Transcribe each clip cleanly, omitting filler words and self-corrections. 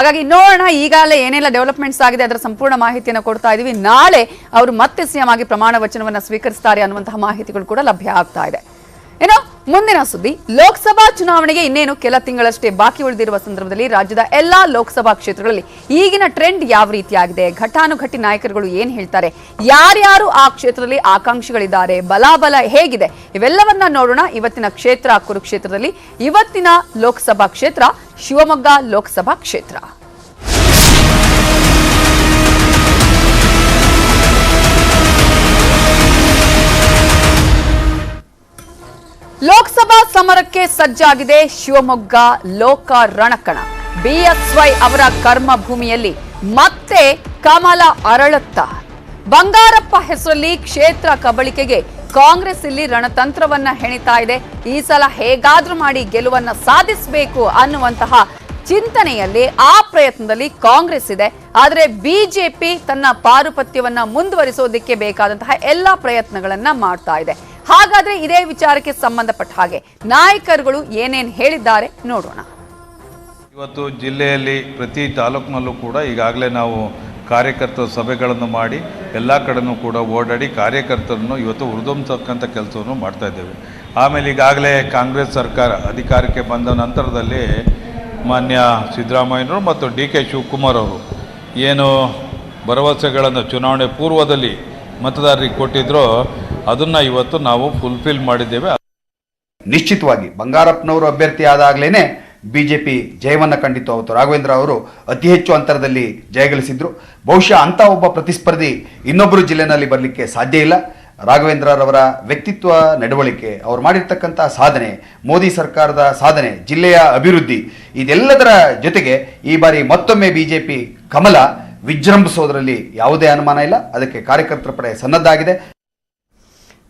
ಹಾಗಾಗಿ ನೋಡೋಣ ಈಗಾಗಲೇ ಏನೆಲ್ಲ ಡೆವಲಪ್ಮೆಂಟ್ಸ್ ಆಗಿದೆ ಅದರ ಸಂಪೂರ್ಣ ಮಾಹಿತಿಯನ್ನು ಕೊಡ್ತಾ ಇದೀವಿ. ನಾಳೆ ಅವರು ಮತ್ತೆ ಸಿಎಂ ಆಗಿ ಪ್ರಮಾಣ ವಚನವನ್ನ ಸ್ವೀಕರಿಸುತ್ತಾರೆ ಅನ್ನುವಂತಹ ಮಾಹಿತಿಗಳು ಕೂಡ ಲಭ್ಯ ಆಗ್ತಾ ಇದೆ. ಇನ್ನು ಮುಂದಿನ ಸುದ್ದಿ, ಲೋಕಸಭಾ ಚುನಾವಣೆಗೆ ಇನ್ನೇನು ಕೆಲ ತಿಂಗಳಷ್ಟೇ ಬಾಕಿ ಉಳಿದಿರುವ ಸಂದರ್ಭದಲ್ಲಿ ರಾಜ್ಯದ ಎಲ್ಲಾ ಲೋಕಸಭಾ ಕ್ಷೇತ್ರಗಳಲ್ಲಿ ಈಗಿನ ಟ್ರೆಂಡ್ ಯಾವ ರೀತಿಯಾಗಿದೆ, ಘಟಾನುಘಟಿ ನಾಯಕರುಗಳು ಏನ್ ಹೇಳ್ತಾರೆ, ಯಾರ್ಯಾರು ಆ ಕ್ಷೇತ್ರದಲ್ಲಿ ಆಕಾಂಕ್ಷಿಗಳಿದ್ದಾರೆ, ಬಲಾಬಲ ಹೇಗಿದೆ, ಇವೆಲ್ಲವನ್ನ ನೋಡೋಣ. ಇವತ್ತಿನ ಕ್ಷೇತ್ರ ಕುರುಕ್ಷೇತ್ರದಲ್ಲಿ ಇವತ್ತಿನ ಲೋಕಸಭಾ ಕ್ಷೇತ್ರ ಶಿವಮೊಗ್ಗ ಲೋಕಸಭಾ ಕ್ಷೇತ್ರ. ಲೋಕಸಭಾ ಸಮರಕ್ಕೆ ಸಜ್ಜಾಗಿದೆ ಶಿವಮೊಗ್ಗ ಲೋಕ ರಣಕಣ. ಬಿಎಸ್ವೈ ಅವರ ಕರ್ಮಭೂಮಿಯಲ್ಲಿ ಮತ್ತೆ ಕಮಲ ಅರಳುತ್ತ. ಬಂಗಾರಪ್ಪ ಹೆಸರಲ್ಲಿ ಕ್ಷೇತ್ರ ಕಬಳಿಕೆಗೆ ಕಾಂಗ್ರೆಸ್ ಇಲ್ಲಿ ರಣತಂತ್ರವನ್ನ ಹೆಣಿತಾ ಇದೆ. ಈ ಸಲ ಹೇಗಾದ್ರೂ ಮಾಡಿ ಗೆಲುವನ್ನ ಸಾಧಿಸಬೇಕು ಅನ್ನುವಂತಹ ಚಿಂತನೆಯಲ್ಲಿ ಆ ಪ್ರಯತ್ನದಲ್ಲಿ ಕಾಂಗ್ರೆಸ್ ಇದೆ. ಆದರೆ ಬಿಜೆಪಿ ತನ್ನ ಪಾರುಪತ್ಯವನ್ನ ಮುಂದುವರಿಸೋದಕ್ಕೆ ಬೇಕಾದಂತಹ ಎಲ್ಲಾ ಪ್ರಯತ್ನಗಳನ್ನ ಮಾಡ್ತಾ ಇದೆ. ಹಾಗಾದ್ರೆ ಇದೇ ವಿಚಾರಕ್ಕೆ ಸಂಬಂಧಪಟ್ಟ ಹಾಗೆ ನಾಯಕರುಗಳು ಏನೇನು ಹೇಳಿದ್ದಾರೆ ನೋಡೋಣ. ಇವತ್ತು ಜಿಲ್ಲೆಯಲ್ಲಿ ಪ್ರತಿ ತಾಲೂಕಿನಲ್ಲೂ ಕೂಡ ಈಗಾಗಲೇ ನಾವು ಕಾರ್ಯಕರ್ತರ ಸಭೆಗಳನ್ನು ಮಾಡಿ ಎಲ್ಲ ಕಡೆನೂ ಕೂಡ ಓಡಾಡಿ ಕಾರ್ಯಕರ್ತರನ್ನು ಇವತ್ತು ಹುರಿದುಂಬಿಸತಕ್ಕಂಥ ಕೆಲಸವನ್ನು ಮಾಡ್ತಾ ಇದ್ದೇವೆ. ಆಮೇಲೆ ಈಗಾಗಲೇ ಕಾಂಗ್ರೆಸ್ ಸರ್ಕಾರ ಅಧಿಕಾರಕ್ಕೆ ಬಂದ ನಂತರದಲ್ಲಿ ಮಾನ್ಯ ಸಿದ್ದರಾಮಯ್ಯನವರು ಮತ್ತು ಡಿ.ಕೆ. ಶಿವಕುಮಾರ್ ಅವರು ಏನು ಭರವಸೆಗಳನ್ನು ಚುನಾವಣೆ ಪೂರ್ವದಲ್ಲಿ ಮತದಾರರಿಗೆ ಕೊಟ್ಟಿದ್ರು ಅದನ್ನು ಇವತ್ತು ನಾವು ಫುಲ್ಫಿಲ್ ಮಾಡಿದ್ದೇವೆ. ನಿಶ್ಚಿತವಾಗಿ ಬಂಗಾರಪ್ಪನವರು ಅಭ್ಯರ್ಥಿ ಆದಾಗಲೇ ಬಿಜೆಪಿ ಜಯವನ್ನ ಕಂಡಿತು. ಅವತ್ತು ರಾಘವೇಂದ್ರ ಅವರು ಅತಿ ಹೆಚ್ಚು ಅಂತರದಲ್ಲಿ ಜಯಗಳಿಸಿದ್ರು. ಬಹುಶಃ ಅಂತ ಒಬ್ಬ ಪ್ರತಿಸ್ಪರ್ಧಿ ಇನ್ನೊಬ್ಬರು ಜಿಲ್ಲೆನಲ್ಲಿ ಬರಲಿಕ್ಕೆ ಸಾಧ್ಯ ಇಲ್ಲ. ರಾಘವೇಂದ್ರರವರ ವ್ಯಕ್ತಿತ್ವ, ನಡವಳಿಕೆ, ಅವರು ಮಾಡಿರ್ತಕ್ಕಂಥ ಸಾಧನೆ, ಮೋದಿ ಸರ್ಕಾರದ ಸಾಧನೆ, ಜಿಲ್ಲೆಯ ಅಭಿವೃದ್ಧಿ, ಇದೆಲ್ಲದರ ಜೊತೆಗೆ ಈ ಬಾರಿ ಮತ್ತೊಮ್ಮೆ ಬಿಜೆಪಿ ಕಮಲ ವಿಜೃಂಭಿಸೋದ್ರಲ್ಲಿ ಯಾವುದೇ ಅನುಮಾನ ಇಲ್ಲ. ಅದಕ್ಕೆ ಕಾರ್ಯಕರ್ತರ ಪಡೆ ಸನ್ನದ್ಧಾಗಿದೆ.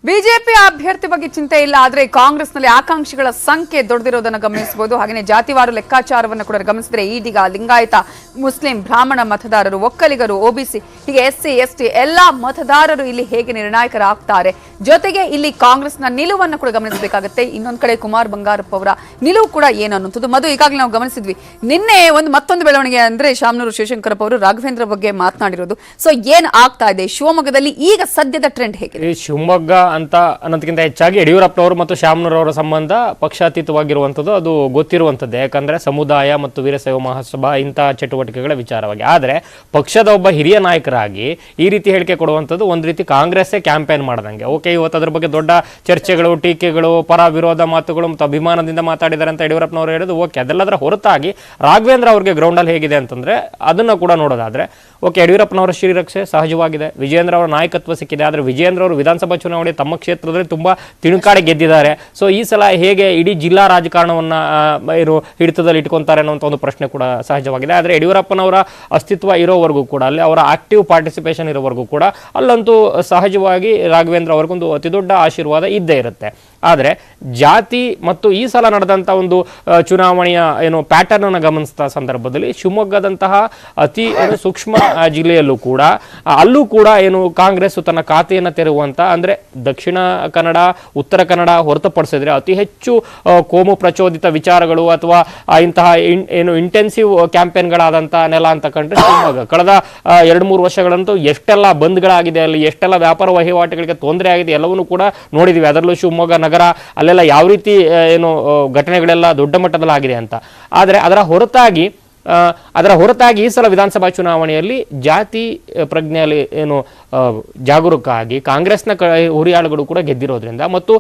ಬಿಜೆಪಿ ಅಭ್ಯರ್ಥಿ ಬಗ್ಗೆ ಚಿಂತೆ ಇಲ್ಲ, ಆದರೆ ಕಾಂಗ್ರೆಸ್ನಲ್ಲಿ ಆಕಾಂಕ್ಷಿಗಳ ಸಂಖ್ಯೆ ದೊಡ್ಡದಿರೋದನ್ನು ಗಮನಿಸಬಹುದು. ಹಾಗೆಯೇ ಜಾತಿವಾರು ಲೆಕ್ಕಾಚಾರವನ್ನು ಕೂಡ ಗಮನಿಸಿದ್ರೆ ಇದೀಗ ಲಿಂಗಾಯತ, ಮುಸ್ಲಿಂ, ಬ್ರಾಹ್ಮಣ ಮತದಾರರು, ಒಕ್ಕಲಿಗರು, ಒಬಿಸಿ, ಹೀಗೆ ಎಸ್ಸಿ, ಎಸ್ಟಿ ಎಲ್ಲಾ ಮತದಾರರು ಇಲ್ಲಿ ಹೇಗೆ ನಿರ್ಣಾಯಕರಾಗ್ತಾರೆ, ಜೊತೆಗೆ ಇಲ್ಲಿ ಕಾಂಗ್ರೆಸ್ನ ನಿಲುವನ್ನು ಕೂಡ ಗಮನಿಸಬೇಕಾಗುತ್ತೆ. ಇನ್ನೊಂದು ಕಡೆ ಕುಮಾರ್ ಬಂಗಾರಪ್ಪ ಅವರ ನಿಲುವು ಕೂಡ ಏನು ಅನ್ನುವಂಥದ್ದು. ಮಧು, ಈಗಾಗಲೇ ನಾವು ಗಮನಿಸಿದ್ವಿ, ನಿನ್ನೆ ಮತ್ತೊಂದು ಬೆಳವಣಿಗೆ ಅಂದ್ರೆ ಶಾಮನೂರು ಶಿವಶಂಕರಪ್ಪ ಅವರು ರಾಘವೇಂದ್ರ ಬಗ್ಗೆ ಮಾತನಾಡಿರೋದು. ಸೊ ಏನ್ ಆಗ್ತಾ ಇದೆ ಶಿವಮೊಗ್ಗದಲ್ಲಿ ಈಗ ಸದ್ಯದ ಟ್ರೆಂಡ್ ಹೇಗಿದೆ? ಶಿವಮೊಗ್ಗ ಅಂತ ಅನ್ನೋದಕ್ಕಿಂತ ಹೆಚ್ಚಾಗಿ ಯಡಿಯೂರಪ್ಪನವರು ಮತ್ತು ಶಾಮನೂರವರ ಸಂಬಂಧ ಪಕ್ಷಾತೀತವಾಗಿರುವಂಥದ್ದು ಅದು ಗೊತ್ತಿರುವಂಥದ್ದು. ಯಾಕಂದ್ರೆ ಸಮುದಾಯ ಮತ್ತು ವೀರಶೈವ ಮಹಾಸಭಾ ಇಂತಹ ಚಟುವಟಿಕೆಗಳ ವಿಚಾರವಾಗಿ. ಆದರೆ ಪಕ್ಷದ ಒಬ್ಬ ಹಿರಿಯ ನಾಯಕರಾಗಿ ಈ ರೀತಿ ಹೇಳಿಕೆ ಕೊಡುವಂಥದ್ದು ಒಂದು ರೀತಿ ಕಾಂಗ್ರೆಸ್ಸೇ ಕ್ಯಾಂಪೇನ್ ಮಾಡ್ದಂಗೆ. ಓಕೆ, ಇವತ್ತು ಅದ್ರ ಬಗ್ಗೆ ದೊಡ್ಡ ಚರ್ಚೆಗಳು, ಟೀಕೆಗಳು, ಪರ ವಿರೋಧ ಮಾತುಗಳು ಮತ್ತು ಅಭಿಮಾನದಿಂದ ಮಾತಾಡಿದ್ದಾರೆ ಅಂತ ಯಡಿಯೂರಪ್ಪನವರು ಹೇಳೋದು ಓಕೆ. ಅದೆಲ್ಲದರ ಹೊರತಾಗಿ ರಾಘವೇಂದ್ರ ಅವ್ರಿಗೆ ಗ್ರೌಂಡಲ್ಲಿ ಹೇಗಿದೆ ಅಂತಂದ್ರೆ ಅದನ್ನ ಕೂಡ ನೋಡೋದಾದ್ರೆ ಓಕೆ, ಯಡಿಯೂರಪ್ಪನವರ ಶ್ರೀರಕ್ಷೆ ಸಹಜವಾಗಿದೆ, ವಿಜಯೇಂದ್ರ ಅವರ ನಾಯಕತ್ವ ಸಿಕ್ಕಿದೆ. ಆದರೆ ವಿಜಯೇಂದ್ರ ಅವರು ವಿಧಾನಸಭಾ ಚುನಾವಣೆ ತಮ್ಮ ಕ್ಷೇತ್ರದಲ್ಲಿ ತುಂಬಾ ತಿಣುಕಾಡಿ ಗೆದ್ದಿದ್ದಾರೆ. ಸೊ ಈ ಸಲ ಹೇಗೆ ಇಡೀ ಜಿಲ್ಲಾ ರಾಜಕಾರಣವನ್ನ ಹಿಡಿತದಲ್ಲಿ ಇಟ್ಕೊಂತಾರೆ ಅನ್ನೋ ಒಂದು ಪ್ರಶ್ನೆ ಕೂಡ ಸಹಜವಾಗಿದೆ. ಆದರೆ ಯಡಿಯೂರಪ್ಪನವರ ಅಸ್ತಿತ್ವ ಇರೋವರೆಗೂ ಕೂಡ, ಅಲ್ಲಿ ಅವರ ಆಕ್ಟಿವ್ ಪಾರ್ಟಿಸಿಪೇಷನ್ ಇರೋವರೆಗೂ ಕೂಡ ಅಲ್ಲಂತೂ ಸಹಜವಾಗಿ ರಾಘವೇಂದ್ರ ಅವ್ರಿಗೊಂದು ಅತಿ ದೊಡ್ಡ ಆಶೀರ್ವಾದ ಇದ್ದೇ ಇರುತ್ತೆ. ಆದರೆ ಜಾತಿ ಮತ್ತು ಈ ಸಲ ನಡೆದಂಥ ಒಂದು ಚುನಾವಣೆಯ ಪ್ಯಾಟರ್ನ್ ಅನ್ನು ಗಮನಿಸಿದ ಸಂದರ್ಭದಲ್ಲಿ ಶಿವಮೊಗ್ಗದಂತಹ ಅತಿ ಸೂಕ್ಷ್ಮ ಜಿಲ್ಲೆಯಲ್ಲೂ ಕೂಡ ಅಲ್ಲೂ ಕೂಡ ಕಾಂಗ್ರೆಸ್ ತನ್ನ ಖಾತೆಯನ್ನು ತೆರೆಯುವಂತ, ಅಂದ್ರೆ ದಕ್ಷಿಣ ಕನ್ನಡ, ಉತ್ತರ ಕನ್ನಡ ಹೊರತುಪಡಿಸಿದ್ರೆ ಅತಿ ಹೆಚ್ಚು ಕೋಮು ಪ್ರಚೋದಿತ ವಿಚಾರಗಳು ಅಥವಾ ಇಂತಹ ಇಂಟೆನ್ಸಿವ್ ಕ್ಯಾಂಪೇನ್ಗಳಾದಂಥ ನೆಲ ಅಂತ ಕಂಡ್ರೆ ಶಿವಮೊಗ್ಗ. ಕಳೆದ 2-3 ವರ್ಷಗಳಂತೂ ಎಷ್ಟೆಲ್ಲ ಬಂದ್ಗಳಾಗಿದೆ, ಅಲ್ಲಿ ಎಷ್ಟೆಲ್ಲ ವ್ಯಾಪಾರ ವಹಿವಾಟುಗಳಿಗೆ ತೊಂದರೆ ಆಗಿದೆ, ಎಲ್ಲವನ್ನೂ ಕೂಡ ನೋಡಿದ್ವಿ. ಅದರಲ್ಲೂ ಶಿವಮೊಗ್ಗ ನಗರ ಅಲ್ಲೆಲ್ಲ ಯಾವ ರೀತಿ ಘಟನೆಗಳೆಲ್ಲ ದೊಡ್ಡ ಮಟ್ಟದಲ್ಲಿ ಆಗಿದೆ ಅಂತ. ಆದರೆ ಅದರ ಹೊರತಾಗಿ ಈ ಸಲ ವಿಧಾನಸಭಾ ಚುನಾವಣೆಯಲ್ಲಿ ಜಾತಿ ಪ್ರಜ್ಞೆಯಲ್ಲಿ ಜಾಗರೂಕ ಆಗಿ ಕಾಂಗ್ರೆಸ್ನ ಹುರಿಯಾಳುಗಳು ಕೂಡ ಗೆದ್ದಿರೋದ್ರಿಂದ ಮತ್ತು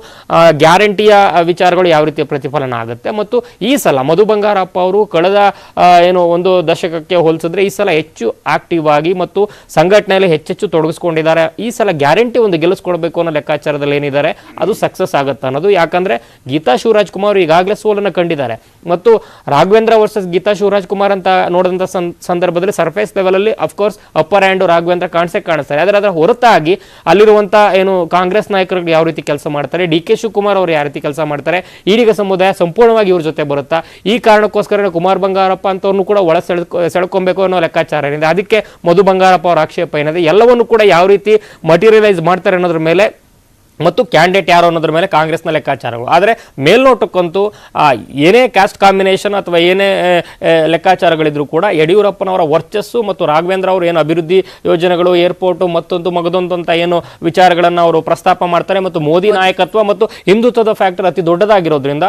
ಗ್ಯಾರಂಟಿಯ ವಿಚಾರಗಳು ಯಾವ ರೀತಿಯ ಪ್ರತಿಫಲನ ಆಗುತ್ತೆ. ಮತ್ತು ಈ ಸಲ ಮಧು ಬಂಗಾರಪ್ಪ ಅವರು ಕಳೆದ ಒಂದು ದಶಕಕ್ಕೆ ಹೋಲಿಸಿದ್ರೆ ಈ ಸಲ ಹೆಚ್ಚು ಆಕ್ಟಿವ್ ಆಗಿ ಮತ್ತು ಸಂಘಟನೆಯಲ್ಲಿ ಹೆಚ್ಚೆಚ್ಚು ತೊಡಗಿಸ್ಕೊಂಡಿದ್ದಾರೆ. ಈ ಸಲ ಗ್ಯಾರಂಟಿ ಒಂದು ಗೆಲ್ಲಿಸ್ಕೊಡ್ಬೇಕು ಅನ್ನೋ ಲೆಕ್ಕಾಚಾರದಲ್ಲಿ ಏನಿದ್ದಾರೆ ಅದು ಸಕ್ಸಸ್ ಆಗುತ್ತೆ ಅನ್ನೋದು. ಯಾಕಂದ್ರೆ ಗೀತಾ ಶಿವರಾಜ್ ಕುಮಾರ್ ಈಗಾಗಲೇ ಸೋಲನ್ನು ಕಂಡಿದ್ದಾರೆ ಮತ್ತು ರಾಘವೇಂದ್ರ ವರ್ಸಸ್ ಗೀತಾ ಶಿವರಾಜ್ ಕುಮಾರ್ ಅಂತ ನೋಡಿದಂಥ ಸಂದರ್ಭದಲ್ಲಿ ಸರ್ಫೇಸ್ ಲೆವೆಲ್ ಅಲ್ಲಿ ಅಫ್ಕೋರ್ಸ್ ಅಪ್ಪರ್ ಹ್ಯಾಂಡ್ ರಾಘವೇಂದ್ರ ಕಾಣಿಸ್ತಾರೆ. ಆದರೆ ಅದರ ಹೊರತಾಗಿ ಅಲ್ಲಿರುವಂತ ಕಾಂಗ್ರೆಸ್ ನಾಯಕರು ಯಾವ ರೀತಿ ಕೆಲಸ ಮಾಡ್ತಾರೆ, ಡಿ.ಕೆ. ಶಿವಕುಮಾರ್ ಅವರು ಯಾವ ರೀತಿ ಕೆಲಸ ಮಾಡ್ತಾರೆ, ಈಡಿಗ ಸಮುದಾಯ ಸಂಪೂರ್ಣವಾಗಿ ಇವ್ರ ಜೊತೆ ಬರುತ್ತಾ, ಈ ಕಾರಣಕ್ಕೋಸ್ಕರ ಕುಮಾರ್ ಬಂಗಾರಪ್ಪ ಅಂತವ್ರನ್ನು ಕೂಡ ಒಳ ಸೆಳ್ಕೊಬೇಕು ಅನ್ನೋ ಲೆಕ್ಕಾಚಾರ ಏನಿದೆ. ಅದಕ್ಕೆ ಮಧು ಬಂಗಾರಪ್ಪ ಅವರ ಆಕ್ಷೇಪ ಏನಿದೆ, ಎಲ್ಲವನ್ನು ಕೂಡ ಯಾವ ರೀತಿ ಮಟೀರಿಯಲೈಸ್ ಮಾಡ್ತಾರೆ ಅನ್ನೋದ್ರ ಮೇಲೆ ಮತ್ತು ಕ್ಯಾಂಡಿಡೇಟ್ ಯಾರು ಅನ್ನೋದ್ರ ಮೇಲೆ ಕಾಂಗ್ರೆಸ್ನ ಲೆಕ್ಕಾಚಾರಗಳು. ಆದರೆ ಮೇಲ್ನೋಟಕ್ಕಂತೂ ಏನೇ ಕ್ಯಾಸ್ಟ್ ಕಾಂಬಿನೇಷನ್ ಅಥವಾ ಏನೇ ಲೆಕ್ಕಾಚಾರಗಳಿದ್ರು ಕೂಡ ಯಡಿಯೂರಪ್ಪನವರ ವರ್ಚಸ್ಸು ಮತ್ತು ರಾಘವೇಂದ್ರ ಅವರು ಏನು ಅಭಿವೃದ್ಧಿ ಯೋಜನೆಗಳು, ಏರ್ಪೋರ್ಟು, ಮತ್ತೊಂದು ಮಗದೊಂದು ಅಂತ ಏನು ವಿಚಾರಗಳನ್ನು ಅವರು ಪ್ರಸ್ತಾಪ ಮಾಡ್ತಾರೆ ಮತ್ತು ಮೋದಿ ನಾಯಕತ್ವ ಮತ್ತು ಹಿಂದುತ್ವದ ಫ್ಯಾಕ್ಟರ್ ಅತಿ ದೊಡ್ಡದಾಗಿರೋದ್ರಿಂದ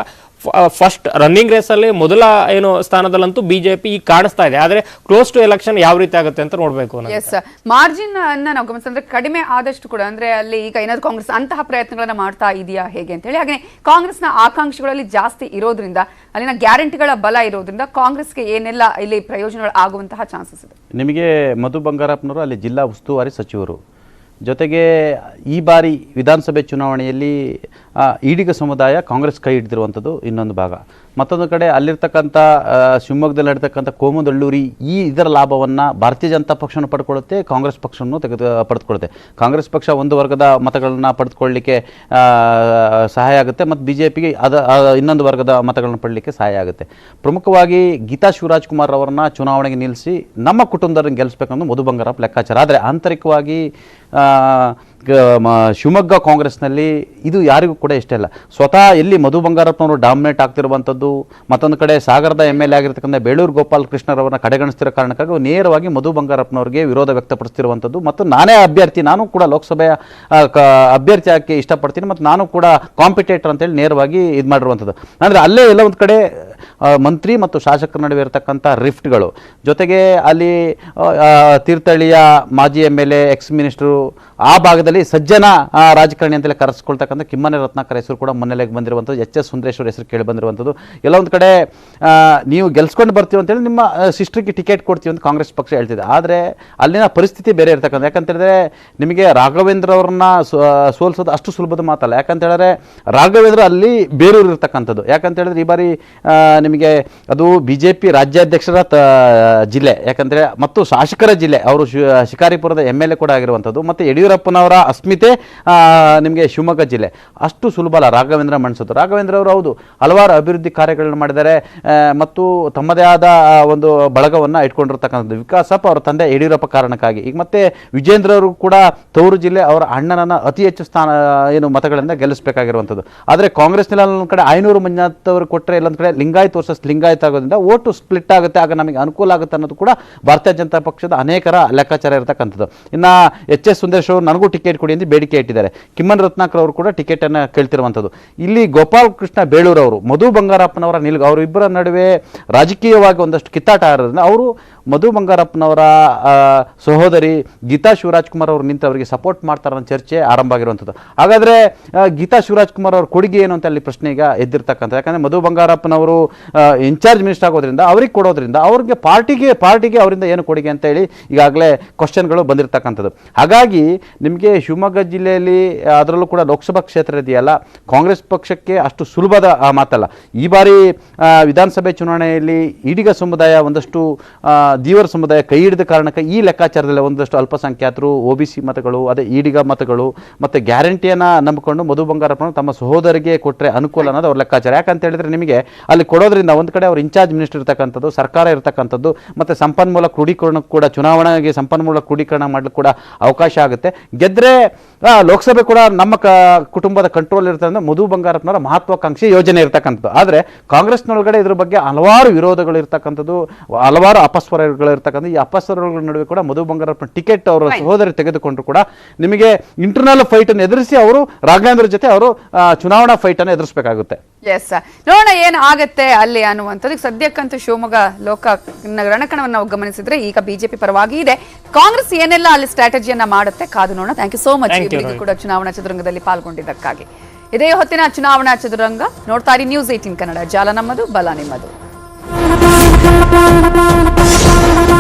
ಫಸ್ಟ್ ರನ್ನಿಂಗ್ ರೇಸಲ್ಲಿ ಮೊದಲ ಏನು ಸ್ಥಾನದಲ್ಲಂತೂ ಬಿಜೆಪಿ ಈಗ ಕಾಣಿಸ್ತಾ ಇದೆ. ಆದರೆ ಕ್ಲೋಸ್ ಟು ಎಲೆಕ್ಷನ್ ಯಾವ ರೀತಿ ಆಗುತ್ತೆ ಅಂತ ನೋಡಬೇಕು. ಎಸ್, ಮಾರ್ಜಿನ್ ಅನ್ನ ನಾವು ಗಮನಿಸಿದ್ರೆ ಕಡಿಮೆ ಆದಷ್ಟು ಕೂಡ ಅಂದ್ರೆ ಅಲ್ಲಿ ಈಗ ಏನಾದ್ರು ಕಾಂಗ್ರೆಸ್ ಅಂತಹ ಪ್ರಯತ್ನಗಳನ್ನ ಮಾಡ್ತಾ ಇದೆಯಾ ಹೇಗೆ ಅಂತ ಹೇಳಿ, ಹಾಗೆ ಕಾಂಗ್ರೆಸ್ನ ಆಕಾಂಕ್ಷಿಗಳಲ್ಲಿ ಜಾಸ್ತಿ ಇರೋದ್ರಿಂದ, ಅಲ್ಲಿನ ಗ್ಯಾರಂಟಿಗಳ ಬಲ ಇರೋದ್ರಿಂದ ಕಾಂಗ್ರೆಸ್ಗೆ ಏನೆಲ್ಲ ಇಲ್ಲಿ ಪ್ರಯೋಜನಗಳು ಆಗುವಂತಹ ಚಾನ್ಸಸ್ ಇದೆ? ನಿಮಗೆ ಮಧು ಬಂಗಾರಪ್ಪನವರು ಅಲ್ಲಿ ಜಿಲ್ಲಾ ಉಸ್ತುವಾರಿ ಸಚಿವರು, ಜೊತೆಗೆ ಈ ಬಾರಿ ವಿಧಾನಸಭೆ ಚುನಾವಣೆಯಲ್ಲಿ ಈಡಿಗ ಸಮುದಾಯ ಕಾಂಗ್ರೆಸ್ ಕೈ ಹಿಡಿದಿರುವಂಥದ್ದು ಇನ್ನೊಂದು ಭಾಗ. ಮತ್ತೊಂದು ಕಡೆ ಅಲ್ಲಿರ್ತಕ್ಕಂಥ ಶಿವಮೊಗ್ಗದಲ್ಲಿ ನಡೀತಕ್ಕಂಥ ಕೋಮುದಳ್ಳೂರಿ ಇದರ ಲಾಭವನ್ನು ಭಾರತೀಯ ಜನತಾ ಪಕ್ಷವನ್ನು ಪಡ್ಕೊಳ್ಳುತ್ತೆ, ಕಾಂಗ್ರೆಸ್ ಪಕ್ಷವನ್ನು ಪಡೆದುಕೊಳ್ಳುತ್ತೆ. ಕಾಂಗ್ರೆಸ್ ಪಕ್ಷ ಒಂದು ವರ್ಗದ ಮತಗಳನ್ನು ಪಡೆದುಕೊಳ್ಳಲಿಕ್ಕೆ ಸಹಾಯ ಆಗುತ್ತೆ ಮತ್ತು ಬಿ ಜೆ ಪಿಗೆ ಇನ್ನೊಂದು ವರ್ಗದ ಮತಗಳನ್ನು ಪಡಲಿಕ್ಕೆ ಸಹಾಯ ಆಗುತ್ತೆ. ಪ್ರಮುಖವಾಗಿ ಗೀತಾ ಶಿವರಾಜ್ ಕುಮಾರ್ ಅವರನ್ನ ಚುನಾವಣೆಗೆ ನಿಲ್ಲಿಸಿ ನಮ್ಮ ಕುಟುಂಬದವ್ರನ್ನ ಗೆಲ್ಲಿಸಬೇಕನ್ನೋದು ಮಧು ಬಂಗಾರಪ್ಪ ಲೆಕ್ಕಾಚಾರ. ಆದರೆ ಆಂತರಿಕವಾಗಿ ಶಿವಮೊಗ್ಗ ಕಾಂಗ್ರೆಸ್ನಲ್ಲಿ ಇದು ಯಾರಿಗೂ ಕೂಡ ಇಷ್ಟ ಇಲ್ಲ. ಸ್ವತಃ ಎಲ್ಲಿ ಮಧು ಬಂಗಾರಪ್ಪನವರು ಡಾಮಿನೇಟ್ ಆಗ್ತಿರುವಂಥದ್ದು, ಮತ್ತೊಂದು ಕಡೆ ಸಾಗರದ MLA ಆಗಿರ್ತಕ್ಕಂಥ ಬೇಳೂರು ಗೋಪಾಲ್ ಕೃಷ್ಣರವರನ್ನ ಕಡೆಗಣಿಸ್ತಿರೋ ಕಾರಣಕ್ಕಾಗಿ ನೇರವಾಗಿ ಮಧು ಬಂಗಾರಪ್ಪನವರಿಗೆ ವಿರೋಧ ವ್ಯಕ್ತಪಡಿಸ್ತಿರುವಂಥದ್ದು. ಮತ್ತು ನಾನೇ ಅಭ್ಯರ್ಥಿ, ನಾನು ಕೂಡ ಲೋಕಸಭೆಯ ಅಭ್ಯರ್ಥಿ ಆಗಿ ಇಷ್ಟಪಡ್ತೀನಿ ಮತ್ತು ನಾನು ಕೂಡ ಕಾಂಪಿಟೇಟರ್ ಅಂತೇಳಿ ನೇರವಾಗಿ ಇದು ಮಾಡಿರುವಂಥದ್ದು. ಅಂದರೆ ಅಲ್ಲೇ ಎಲ್ಲ ಒಂದು ಕಡೆ ಮಂತ್ರಿ ಮತ್ತು ಶಾಸಕರ ನಡುವೆ ಇರತಕ್ಕಂಥ ರಿಫ್ಟ್ಗಳು, ಜೊತೆಗೆ ಅಲ್ಲಿ ತೀರ್ಥಹಳ್ಳಿಯ ಮಾಜಿ MLA ಎಕ್ಸ್ ಮಿನಿಸ್ಟರು, ಆ ಭಾಗದಲ್ಲಿ ಸಜ್ಜನ ರಾಜಕಾರಣಿ ಅಂತಲೇ ಕರೆಸ್ಕೊಳ್ತಕ್ಕಂಥ ಕಿಮ್ಮನೆ ರತ್ನಾಕರ್ ಹೆಸರು ಕೂಡ ಮುನ್ನೆಲೆಗೆ ಬಂದಿರುವಂಥದ್ದು, HS ಸುಂದರೇಶ್ವರ್ ಹೆಸರು ಕೇಳಿ ಬಂದಿರುವಂಥದ್ದು. ಎಲ್ಲ ಒಂದು ಕಡೆ ನೀವು ಗೆಲ್ಸ್ಕೊಂಡು ಬರ್ತೀವಿ ಅಂತೇಳಿ ನಿಮ್ಮ ಸಿಸ್ಟ್ರಿಗೆ ಟಿಕೆಟ್ ಕೊಡ್ತೀವಿ ಅಂತ ಕಾಂಗ್ರೆಸ್ ಪಕ್ಷ ಹೇಳ್ತಿದೆ. ಆದರೆ ಅಲ್ಲಿನ ಪರಿಸ್ಥಿತಿ ಬೇರೆ ಇರ್ತಕ್ಕಂಥ, ಯಾಕಂತೇಳಿದ್ರೆ ನಿಮಗೆ ರಾಘವೇಂದ್ರ ಅವ್ರನ್ನ ಸೋಲಿಸೋದು ಅಷ್ಟು ಸುಲಭದ ಮಾತಲ್ಲ. ಯಾಕಂತೇಳಿದ್ರೆ ರಾಘವೇಂದ್ರ ಅಲ್ಲಿ ಬೇರೂರು ಇರ್ತಕ್ಕಂಥದ್ದು. ಯಾಕಂತೇಳಿದ್ರೆ ಈ ಬಾರಿ ನಿಮಗೆ ಅದು BJP ರಾಜ್ಯಾಧ್ಯಕ್ಷರ ಜಿಲ್ಲೆ, ಯಾಕಂದರೆ ಮತ್ತು ಶಾಸಕರ ಜಿಲ್ಲೆ, ಅವರು ಶಿಕಾರಿಪುರದ MLA ಕೂಡ ಆಗಿರುವಂಥದ್ದು. ಮತ್ತು ಯಡಿಯೂರಪ್ಪನವರ ಅಸ್ಮಿತೆ ನಿಮಗೆ ಶಿವಮೊಗ್ಗ ಜಿಲ್ಲೆ. ಅಷ್ಟು ಸುಲಭ ಅಲ್ಲ ರಾಘವೇಂದ್ರ ಮಣಿಸೋದು. ರಾಘವೇಂದ್ರ ಅವರು ಹೌದು ಹಲವಾರು ಅಭಿವೃದ್ಧಿ ಕಾರ್ಯಗಳನ್ನು ಮಾಡಿದ್ದಾರೆ ಮತ್ತು ತಮ್ಮದೇ ಆದ ಒಂದು ಬಳಗವನ್ನು ಇಟ್ಕೊಂಡಿರ್ತಕ್ಕಂಥದ್ದು. ವಿಕಾಸಪ್ಪ ಅವರ ತಂದೆ ಯಡಿಯೂರಪ್ಪ ಕಾರಣಕ್ಕಾಗಿ. ಈಗ ಮತ್ತೆ ವಿಜೇಂದ್ರ ಅವರು ಕೂಡ ತವರು ಜಿಲ್ಲೆ, ಅವರ ಅಣ್ಣನನ್ನು ಅತಿ ಹೆಚ್ಚು ಸ್ಥಾನ ಮತಗಳಿಂದ ಗೆಲ್ಲಿಸಬೇಕಾಗಿರುವಂಥದ್ದು. ಆದರೆ ಕಾಂಗ್ರೆಸ್ನಲ್ಲಿ ಅಲ್ಲೊಂದು ಕಡೆ 500 ಮಂಜುನಾಥ್ ಅವರು ಕೊಟ್ಟರೆ, ಇಲ್ಲೊಂದು ಕಡೆ ಲಿಂಗಾಯತ್ ವರ್ಸಸ್ ಲಿಂಗಾಯತ್ ಆಗೋದ್ರಿಂದ ಓಟು ಸ್ಪ್ಲಿಟ್ ಆಗುತ್ತೆ, ಆಗ ನಮಗೆ ಅನುಕೂಲ ಆಗುತ್ತೆ ಅನ್ನೋದು ಕೂಡ ಭಾರತೀಯ ಜನತಾ ಪಕ್ಷದ ಅನೇಕರ ಲೆಕ್ಕಾಚಾರ ಇರತಕ್ಕಂಥದ್ದು. ಇನ್ನು HS ಸುಂದರೇಶ್ ಅವರು ನನಗೂ ಟಿಕೆಟ್ ಕೊಡಿ ಎಂದು ಬೇಡಿಕೆ ಇಟ್ಟಿದ್ದಾರೆ. ಕಿಮ್ಮನ್ ರತ್ನಾಕರ್ ಅವರು ಕೂಡ ಟಿಕೆಟ್ ಅನ್ನು ಕೇಳ್ತಿರುವಂಥದ್ದು. ಇಲ್ಲಿ ಗೋಪಾಲ್ ಕೃಷ್ಣ ಬೇಳೂರು ಅವರು ಮಧು ಬಂಗಾರಪ್ಪನವರ ಅವರು ಇಬ್ಬರ ನಡುವೆ ರಾಜಕೀಯವಾಗಿ ಒಂದಷ್ಟು ಕಿತ್ತಾಟ ಇರೋದ್ರಿಂದ ಅವರು ಮಧು ಬಂಗಾರಪ್ಪನವರ ಸಹೋದರಿ ಗೀತಾ ಶಿವರಾಜ್ ಕುಮಾರ್ ಅವರು ನಿಂತು ಅವರಿಗೆ ಸಪೋರ್ಟ್ ಮಾಡ್ತಾರೆ ಅನ್ನೋ ಚರ್ಚೆ ಆರಂಭ ಆಗಿರುವಂಥದ್ದು. ಹಾಗಾದರೆ ಗೀತಾ ಶಿವರಾಜ್ ಕುಮಾರ್ ಅವ್ರ ಕೊಡುಗೆ ಏನು ಅಂತ ಅಲ್ಲಿ ಪ್ರಶ್ನೆ ಈಗ ಎದ್ದಿರ್ತಕ್ಕಂಥ. ಯಾಕಂದರೆ ಮಧು ಬಂಗಾರಪ್ಪನವರು ಇನ್ಚಾರ್ಜ್ ಮಿನಿಸ್ಟರ್ ಆಗೋದ್ರಿಂದ ಅವ್ರಿಗೆ ಕೊಡೋದ್ರಿಂದ ಅವ್ರಿಗೆ ಪಾರ್ಟಿಗೆ ಅವರಿಂದ ಏನು ಕೊಡುಗೆ ಅಂತ ಹೇಳಿ ಈಗಾಗಲೇ ಕ್ವಶನ್ಗಳು ಬಂದಿರತಕ್ಕಂಥದ್ದು. ಹಾಗಾಗಿ ನಿಮಗೆ ಶಿವಮೊಗ್ಗ ಜಿಲ್ಲೆಯಲ್ಲಿ ಅದರಲ್ಲೂ ಕೂಡ ಲೋಕಸಭಾ ಕ್ಷೇತ್ರ ಇದೆಯಲ್ಲ, ಕಾಂಗ್ರೆಸ್ ಪಕ್ಷಕ್ಕೆ ಅಷ್ಟು ಸುಲಭದ ಮಾತಲ್ಲ. ಈ ಬಾರಿ ವಿಧಾನಸಭೆ ಚುನಾವಣೆಯಲ್ಲಿ ಈಡಿಗ ಸಮುದಾಯ ಒಂದಷ್ಟು ದೀವರ ಸಮುದಾಯ ಕೈ ಹಿಡಿದ ಕಾರಣಕ್ಕೆ ಈ ಲೆಕ್ಕಾಚಾರದಲ್ಲಿ ಒಂದಷ್ಟು ಅಲ್ಪಸಂಖ್ಯಾತರು, OBC ಮತಗಳು, ಅದೇ ಈಡಿಗ ಮತಗಳು ಮತ್ತು ಗ್ಯಾರಂಟಿಯನ್ನು ನಂಬಿಕೊಂಡು ಮಧು ಬಂಗಾರಪ್ಪನ ತಮ್ಮ ಸಹೋದರಿಗೆ ಕೊಟ್ಟರೆ ಅನುಕೂಲ ಅನ್ನೋದು ಅವ್ರ ಲೆಕ್ಕಾಚಾರ. ಯಾಕಂತ ಹೇಳಿದ್ರೆ ನಿಮಗೆ ಅಲ್ಲಿ ಕೊಡೋದ್ರಿಂದ ಒಂದು ಕಡೆ ಅವ್ರ ಇನ್ಚಾರ್ಜ್ ಮಿನಿಸ್ಟರ್ ಇರ್ತಕ್ಕಂಥದ್ದು, ಸರ್ಕಾರ ಇರ್ತಕ್ಕಂಥದ್ದು ಮತ್ತು ಸಂಪನ್ಮೂಲ ಕ್ರೋಢೀಕರಣಕ್ಕೂ ಕೂಡ ಚುನಾವಣೆಗೆ ಸಂಪನ್ಮೂಲ ಕ್ರೋಢೀಕರಣ ಮಾಡಲಿಕ್ಕೆ ಕೂಡ ಅವಕಾಶ ಆಗುತ್ತೆ. ಗೆದ್ದರೆ ಲೋಕಸಭೆ ಕೂಡ ನಮ್ಮ ಕುಟುಂಬದ ಕಂಟ್ರೋಲ್ ಇರ್ತದೆ ಅಂದ್ರೆ ಮಧು ಬಂಗಾರಪ್ಪನವರ ಮಹತ್ವಾಕಾಂಕ್ಷಿ ಯೋಜನೆ ಇರ್ತಕ್ಕಂಥದ್ದು. ಆದರೆ ಕಾಂಗ್ರೆಸ್ನೊಳಗಡೆ ಇದ್ರ ಬಗ್ಗೆ ಹಲವಾರು ವಿರೋಧಗಳು ಇರ್ತಕ್ಕಂಥದ್ದು, ಹಲವಾರು ಅಪಸ್ವರಗಳು ಇರ್ತಕ್ಕಂಥ. ಈ ಅಪಸ್ವರಗಳ ನಡುವೆ ಕೂಡ ಮಧು ಬಂಗಾರಪ್ಪನ ಟಿಕೆಟ್ ಅವರ ಸಹೋದರಿ ತೆಗೆದುಕೊಂಡ್ರು ಕೂಡ ನಿಮಗೆ ಇಂಟರ್ನಲ್ ಫೈಟ್ ಅನ್ನು ಎದುರಿಸಿ ಅವರು ರಾಘವೇಂದ್ರ ಜೊತೆ ಅವರು ಚುನಾವಣಾ ಫೈಟ್ ಅನ್ನು ಎದುರಿಸಬೇಕಾಗುತ್ತೆ. ಎಸ್, ನೋಡೋಣ ಏನ್ ಆಗತ್ತೆ ಅಲ್ಲಿ ಅನ್ನುವಂಥದ್ದು. ಸದ್ಯಕ್ಕಂತೂ ಶಿವಮೊಗ್ಗ ಲೋಕ ರಣಕಣವನ್ನು ನಾವು ಗಮನಿಸಿದ್ರೆ ಈಗ ಬಿಜೆಪಿ ಪರವಾಗಿ ಇದೆ. ಕಾಂಗ್ರೆಸ್ ಏನೆಲ್ಲ ಅಲ್ಲಿ ಸ್ಟ್ರಾಟಜಿಯನ್ನ ಮಾಡುತ್ತೆ ಕಾದು ನೋಡೋಣ. ಥ್ಯಾಂಕ್ ಯು ಸೋ ಮಚ್ ಕೂಡ ಚುನಾವಣಾ ಚದುರಂಗದಲ್ಲಿ ಪಾಲ್ಗೊಂಡಿದ್ದಕ್ಕಾಗಿ. ಇದೇ ಹೊತ್ತಿನ ಚುನಾವಣಾ ಚದುರಂಗ ನೋಡ್ತಾ ಇರಿ ನ್ಯೂಸ್ 18 ಕನ್ನಡ. ಜಾಲ ನಮ್ಮದು, ಬಲ ನಿಮ್ಮದು.